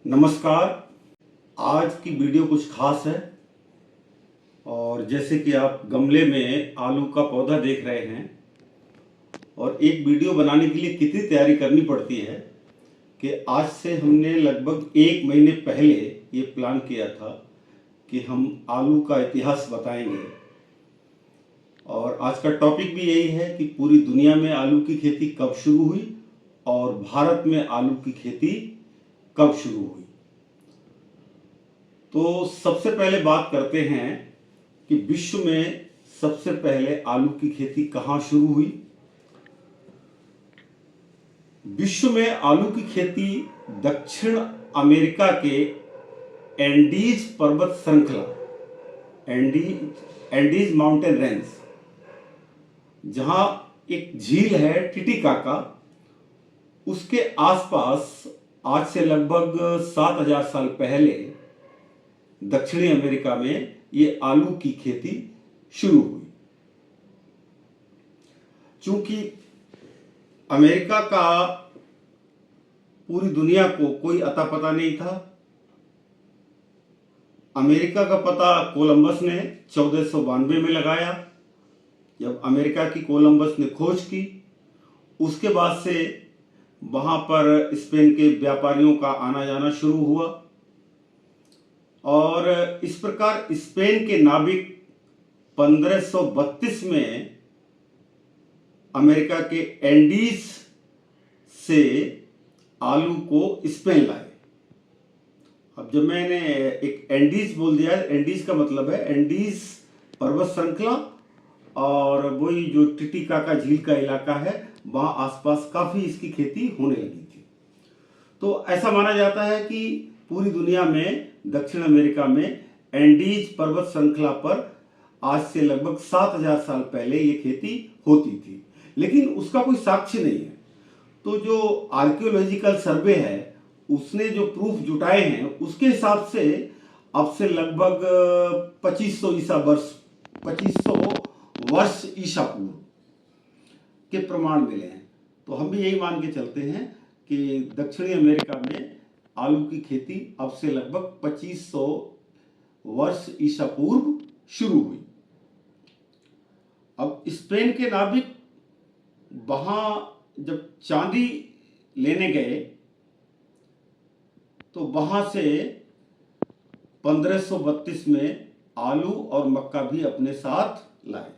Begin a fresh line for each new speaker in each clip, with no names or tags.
नमस्कार। आज की वीडियो कुछ खास है और जैसे कि आप गमले में आलू का पौधा देख रहे हैं और एक वीडियो बनाने के लिए कितनी तैयारी करनी पड़ती है कि आज से हमने लगभग 1 महीने पहले ये प्लान किया था कि हम आलू का इतिहास बताएंगे। और आज का टॉपिक भी यही है कि पूरी दुनिया में आलू की खेती कब शुरू हुई और भारत में आलू की खेती कब शुरू हुई। तो सबसे पहले बात करते हैं कि विश्व में सबसे पहले आलू की खेती कहाँ शुरू हुई। विश्व में आलू की खेती दक्षिण अमेरिका के एंडीज पर्वत श्रृंखला, एंडीज माउंटेन रेंज, जहां एक झील है टिटिकाका, उसके आसपास आज से लगभग 7,000 साल पहले दक्षिणी अमेरिका में ये आलू की खेती शुरू हुई। चूंकि अमेरिका का पूरी दुनिया को कोई अता पता नहीं था, अमेरिका का पता कोलंबस ने 1492 में लगाया। जब अमेरिका की कोलंबस ने खोज की, उसके बाद से वहां पर स्पेन के व्यापारियों का आना जाना शुरू हुआ और इस प्रकार स्पेन के नाविक 1532 में अमेरिका के एंडीज से आलू को स्पेन लाए। अब जब मैंने एक एंडीज बोल दिया, एंडीज का मतलब है एंडीज पर्वत श्रृंखला और वही जो टिटिकाका झील का इलाका है, वहां आसपास काफी इसकी खेती होने लगी थी। तो ऐसा माना जाता है कि पूरी दुनिया में दक्षिण अमेरिका में एंडीज पर्वत श्रृंखला पर आज से लगभग 7,000 साल पहले ये खेती होती थी, लेकिन उसका कोई साक्ष्य नहीं है। तो जो आर्कियोलॉजिकल सर्वे है उसने जो प्रूफ जुटाए हैं उसके हिसाब से अब से लगभग 2500 वर्ष ईसा पूर्व के प्रमाण मिले हैं। तो हम भी यही मान के चलते हैं कि दक्षिणी अमेरिका में आलू की खेती अब से लगभग 2500 वर्ष ईसा पूर्व शुरू हुई। अब स्पेन के नाविक वहां जब चांदी लेने गए तो वहां से 1532 में आलू और मक्का भी अपने साथ लाए।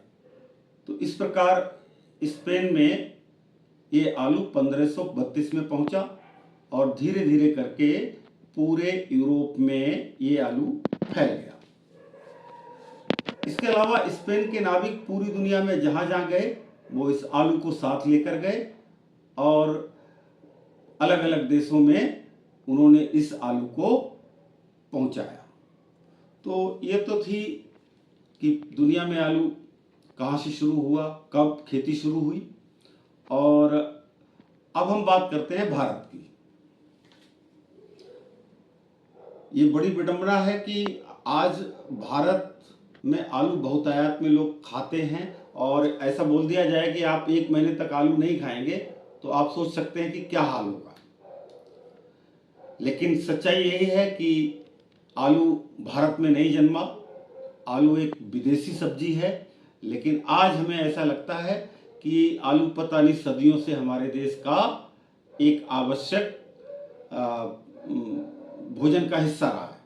तो इस प्रकार स्पेन में ये आलू 1532 में पहुंचा और धीरे धीरे करके पूरे यूरोप में ये आलू फैल गया। इसके अलावा स्पेन के नाविक पूरी दुनिया में जहां जहां गए वो इस आलू को साथ लेकर गए और अलग अलग देशों में उन्होंने इस आलू को पहुंचाया। तो ये तो थी कि दुनिया में आलू कहाँ से शुरू हुआ, कब खेती शुरू हुई। और अब हम बात करते हैं भारत की। ये बड़ी विडंबना है कि आज भारत में आलू बहुतायत में लोग खाते हैं और ऐसा बोल दिया जाए कि आप 1 महीने तक आलू नहीं खाएंगे तो आप सोच सकते हैं कि क्या हाल होगा। लेकिन सच्चाई यही है कि आलू भारत में नहीं जन्मा, आलू एक विदेशी सब्जी है। लेकिन आज हमें ऐसा लगता है कि आलू पता नहीं सदियों से हमारे देश का एक आवश्यक भोजन का हिस्सा रहा है।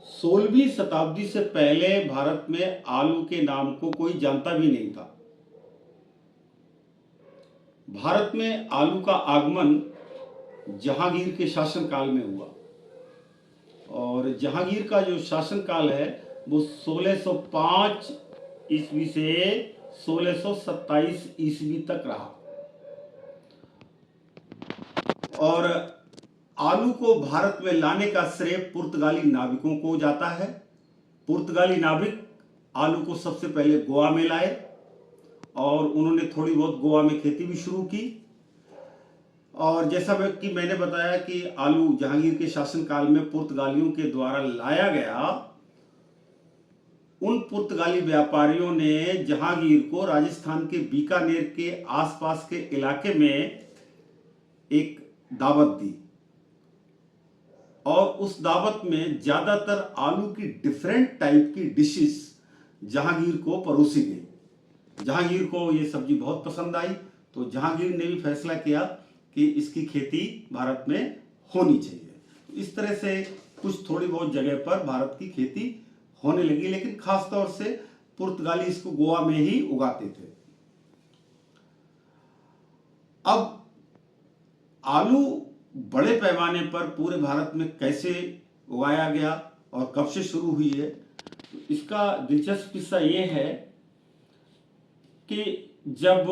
16वीं शताब्दी से पहले भारत में आलू के नाम को कोई जानता भी नहीं था। भारत में आलू का आगमन जहांगीर के शासनकाल में हुआ और जहांगीर का जो शासनकाल है वो 1605 ईस्वी से 1627 ईस्वी तक रहा। और आलू को भारत में लाने का श्रेय पुर्तगाली नाविकों को जाता है। पुर्तगाली नाविक आलू को सबसे पहले गोवा में लाए और उन्होंने थोड़ी बहुत गोवा में खेती भी शुरू की। और जैसा कि मैंने बताया कि आलू जहांगीर के शासनकाल में पुर्तगालियों के द्वारा लाया गया। उन पुर्तगाली व्यापारियों ने जहांगीर को राजस्थान के बीकानेर के आसपास के इलाके में एक दावत दी और उस दावत में ज़्यादातर आलू की डिफरेंट टाइप की डिशेस जहांगीर को परोसी गई। जहांगीर को ये सब्जी बहुत पसंद आई, तो जहांगीर ने भी फैसला किया कि इसकी खेती भारत में होनी चाहिए। इस तरह से कुछ थोड़ी बहुत जगह पर भारत की खेती होने लगी, लेकिन खास तौर से पुर्तगाली इसको गोवा में ही उगाते थे। अब आलू बड़े पैमाने पर पूरे भारत में कैसे उगाया गया और कब से शुरू हुई है, इसका दिलचस्प किस्सा ये है कि जब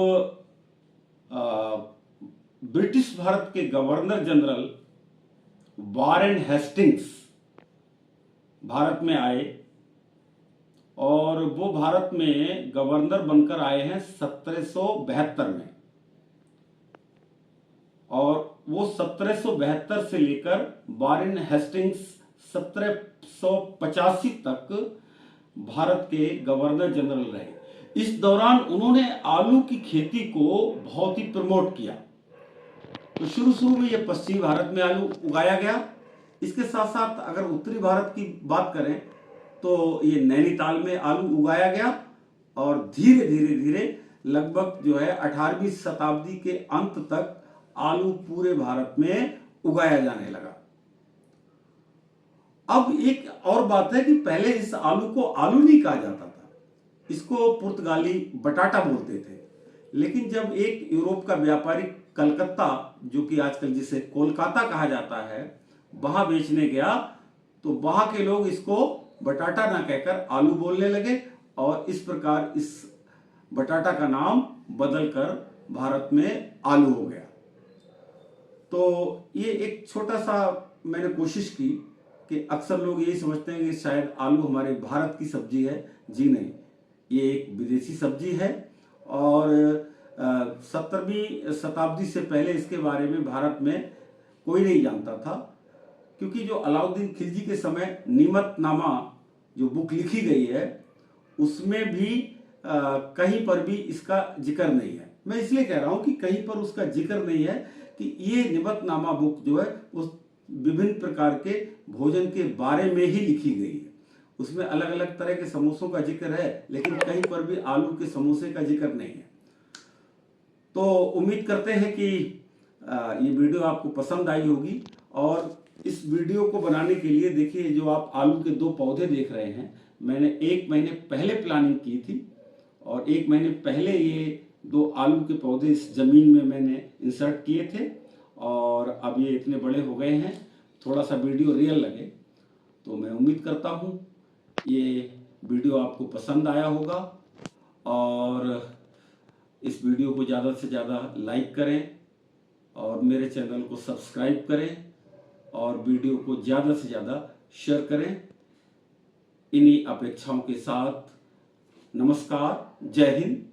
ब्रिटिश भारत के governor general Warren Hastings Bharat में आए, और वो भारत में गवर्नर बनकर आए हैं 1772 में, और वो 1772 से लेकर वारेन हेस्टिंग्स 1785 तक भारत के गवर्नर जनरल रहे। इस दौरान उन्होंने आलू की खेती को बहुत ही प्रमोट किया। तो शुरू में ये पश्चिमी भारत में आलू उगाया गया। इसके साथ साथ अगर उत्तरी भारत की बात करें तो ये नैनीताल में आलू उगाया गया, और धीरे धीरे लगभग जो है 18वीं शताब्दी के अंत तक आलू पूरे भारत में उगाया जाने लगा। अब एक और बात है कि पहले इस आलू को आलू नहीं कहा जाता था, इसको पुर्तगाली बटाटा बोलते थे। लेकिन जब एक यूरोप का व्यापारी कलकत्ता, जो कि आजकल जिसे कोलकाता कहा जाता है, वहां बेचने गया, तो वहां के लोग इसको बटाटा ना कहकर आलू बोलने लगे, और इस प्रकार इस बटाटा का नाम बदलकर भारत में आलू हो गया। तो ये एक छोटा सा मैंने कोशिश की कि अक्सर लोग यही समझते हैं कि शायद आलू हमारे भारत की सब्जी है। जी नहीं, ये एक विदेशी सब्जी है, और 17वीं शताब्दी से पहले इसके बारे में भारत में कोई नहीं जानता था, क्योंकि जो अलाउद्दीन खिलजी के समय नीमतनामा जो बुक लिखी गई है, उसमें भी कहीं पर भी इसका जिक्र नहीं है। मैं इसलिए कह रहा हूं कि कहीं पर उसका जिक्र नहीं है कि ये निबतनामा बुक जो है उस विभिन्न प्रकार के भोजन के बारे में ही लिखी गई है। उसमें अलग अलग तरह के समोसों का जिक्र है, लेकिन कहीं पर भी आलू के समोसे का जिक्र नहीं है। तो उम्मीद करते हैं कि ये वीडियो आपको पसंद आई होगी, और इस वीडियो को बनाने के लिए देखिए, जो आप आलू के 2 पौधे देख रहे हैं, मैंने 1 महीने पहले प्लानिंग की थी, और 1 महीने पहले ये 2 आलू के पौधे इस जमीन में मैंने इंसर्ट किए थे, और अब ये इतने बड़े हो गए हैं। थोड़ा सा वीडियो रियल लगे, तो मैं उम्मीद करता हूँ ये वीडियो आपको पसंद आया होगा, और इस वीडियो को ज़्यादा से ज़्यादा लाइक करें, और मेरे चैनल को सब्सक्राइब करें, और वीडियो को ज़्यादा से ज़्यादा शेयर करें। इन्हीं अपेक्षाओं के साथ नमस्कार, जय हिंद।